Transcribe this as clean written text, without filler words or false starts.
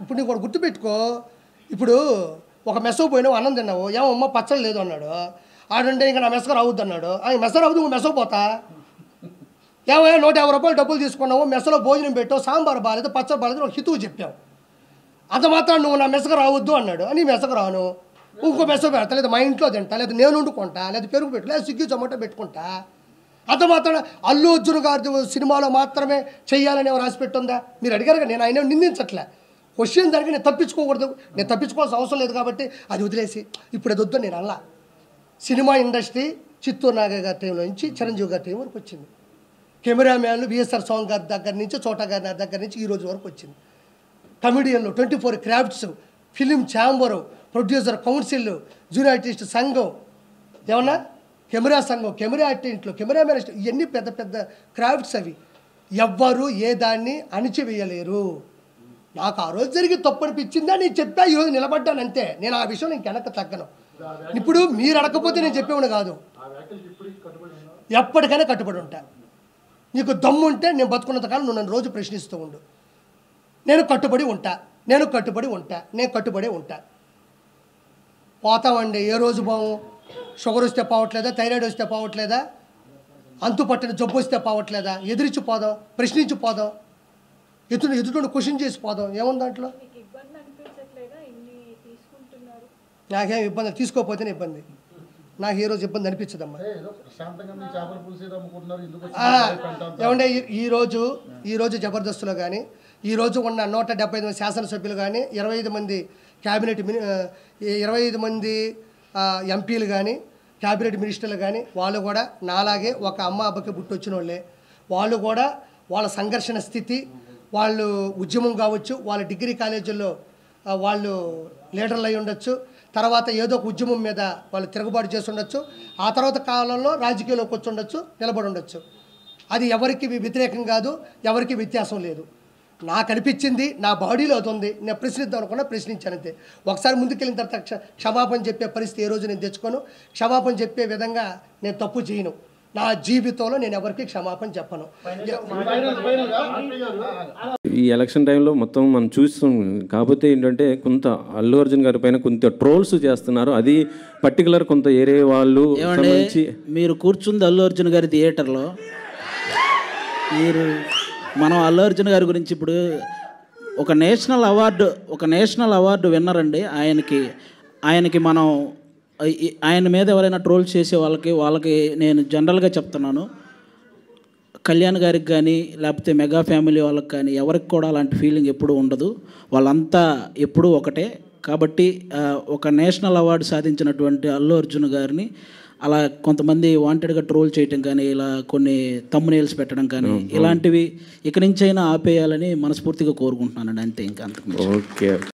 ఇప్పుడు నీకు గుర్తుపెట్టుకో, ఇప్పుడు ఒక మెస్సో పోయినావు, అన్నం తిన్నావు, ఏమమ్మా పచ్చడి లేదు అన్నాడు. ఆడంటే ఇంకా నా మెస్సగా రావద్దు అన్నాడు. మెస్స రావద్దు, నువ్వు మెస్సో పోతా. ఏమో 150 రూపాయలు డబ్బులు తీసుకున్నావు, మెస్సలో భోజనం పెట్టావు, సాంబార్ బాగాలేదు, పచ్చడి బాగాలేదు, ఒక హితువు చెప్పావు. అంత మాత్రం నువ్వు నా మెస్సగా రావద్దు అన్నాడు. అని మెస్సకు రాను, ఇంకో మెస్సో పెడతా, లేదా మా ఇంట్లో తింటా, లేదా నేను వండుకుంటా, లేదా పెరుగు పెట్టు, లేదా స్విగ్గీ జొమాటో పెట్టుకుంటా. అంత మాత్రం అల్లు అర్జున్ గారి సినిమాలో మాత్రమే చెయ్యాలని ఎవరు రాసి పెట్టుందా? మీరు అడిగారు, నేను ఆయన నిందించట్లే. క్వశ్చన్ దానికి నేను తప్పించుకోకూడదు, నేను తప్పించుకోవాల్సిన అవసరం లేదు కాబట్టి అది వదిలేసి ఇప్పుడు అది వద్దు. నేను అలా సినిమా ఇండస్ట్రీ చిత్తూరు నాగయ్య గారి టైంలో నుంచి చిరంజీవి గారి టైం వరకు వచ్చింది. కెమెరామ్యాన్లు విఎస్ఆర్ స్వామి గారి దగ్గర నుంచి, చోటా గారి దగ్గర నుంచి ఈ రోజు వరకు వచ్చింది. కమిడియన్లు 24 crafts, film chamber, producer council, junior artist సంఘం, ఏమన్నా కెమెరా సంఘం, కెమెరా ఆర్టిస్టులు, కెమెరామెన్, ఇవన్నీ పెద్ద పెద్ద క్రాఫ్ట్స్. అవి ఎవ్వరూ ఏ దాన్ని అణిచివేయలేరు. నాకు ఆ రోజు జరిగి తప్పు అనిపించిందా నేను చెప్పా, ఈరోజు నిలబడ్డాను అంతే. నేను ఆ విషయంలో ఇంక వెనక్కి తగ్గను. ఇప్పుడు మీరు అడగకపోతే నేను చెప్పేవాడు కాదు, ఎప్పటికైనా కట్టుబడి ఉంటా. నీకు దమ్ము ఉంటే నేను బతుకున్నంత కాలం నువ్వు నన్ను రోజు ప్రశ్నిస్తూ ఉండు. నేను కట్టుబడి ఉంటా, నేను కట్టుబడి ఉంటా, నేను కట్టుబడి ఉంటా. పోతామండి, ఏ రోజు బావు. షుగర్ వస్తే పోవట్లేదా, థైరాయిడ్ వస్తే పోవట్లేదా, అంతు పట్టిన జబ్బు వస్తే పోవట్లేదా? ఎదిరించి పోదాం, ప్రశ్నించి పోదాం, ఎదుటి క్వశ్చన్ చేసి పోదాం. ఏముంది దాంట్లో? నాకేం ఇబ్బంది, తీసుకోకపోతేనే ఇబ్బంది. నాకు ఏ రోజు ఇబ్బంది అనిపించదమ్మా. ఏమంటే ఈరోజు జబర్దస్త్లో కానీ, ఈరోజు ఉన్న 175 మంది శాసనసభ్యులు కానీ, 25 మంది క్యాబినెట్ 25 మంది ఎంపీలు కానీ, క్యాబినెట్ మినిస్టర్లు కానీ, వాళ్ళు కూడా నాలాగే ఒక అమ్మ అబ్బకి పుట్టొచ్చిన వాళ్ళే. వాళ్ళు కూడా వాళ్ళ సంఘర్షణ స్థితి, వాళ్ళు ఉద్యమం కావచ్చు, వాళ్ళ డిగ్రీ కాలేజీల్లో వాళ్ళు లీడర్లు అయి ఉండొచ్చు, తర్వాత ఏదో ఒక ఉద్యమం మీద వాళ్ళు తిరుగుబాటు చేసి ఉండొచ్చు, ఆ తర్వాత కాలంలో రాజకీయాల్లోకి వచ్చి ఉండొచ్చు, నిలబడి ఉండొచ్చు. అది ఎవరికి వ్యతిరేకం కాదు, ఎవరికి వ్యత్యాసం లేదు. నాకు అనిపించింది, నా బాడీలో అవుతుంది, నేను ప్రశ్నిద్దాం అనుకున్నా, ప్రశ్నించాను అంతే. ఒకసారి ముందుకెళ్ళిన తర్వాత క్షమాపణ చెప్పే పరిస్థితి ఏ రోజు నేను తెచ్చుకోను. క్షమాపణ చెప్పే విధంగా నేను తప్పు చేయను. నా జీవితంలో నేను ఎవరికి క్షమాపణ చెప్పను. ఈ ఎలక్షన్ టైంలో మొత్తం మనం చూస్తాం. కాకపోతే ఏంటంటే కొంత అల్లు అర్జున్ గారి పైన కొంత ట్రోల్స్ చేస్తున్నారు. అది పర్టికులర్ కొంత ఏరే వాళ్ళు. మీరు కూర్చుంది అల్లు అర్జున్ గారి థియేటర్లో, మనం అల్లు అర్జున్ గారి గురించి ఇప్పుడు ఒక నేషనల్ అవార్డు విన్నర్ అండి. ఆయనకి మనం ఆయన మీద ఎవరైనా ట్రోల్ చేసే వాళ్ళకి నేను జనరల్గా చెప్తున్నాను, కళ్యాణ్ గారికి కానీ లేకపోతే మెగా ఫ్యామిలీ వాళ్ళకి కానీ ఎవరికి కూడా అలాంటి ఫీలింగ్ ఎప్పుడూ ఉండదు. వాళ్ళంతా ఎప్పుడూ ఒకటే. కాబట్టి ఒక నేషనల్ అవార్డు సాధించినటువంటి అల్లు అర్జున్ గారిని అలా కొంతమంది వాంటెడ్గా ట్రోల్ చేయటం కానీ, ఇలా కొన్ని థంబ్నెయిల్స్ పెట్టడం కానీ, ఇలాంటివి ఇక నుంచైనా ఆపేయాలని మనస్ఫూర్తిగా కోరుకుంటున్నానండి. అంతే, ఇంకా అంతకు. ఓకే.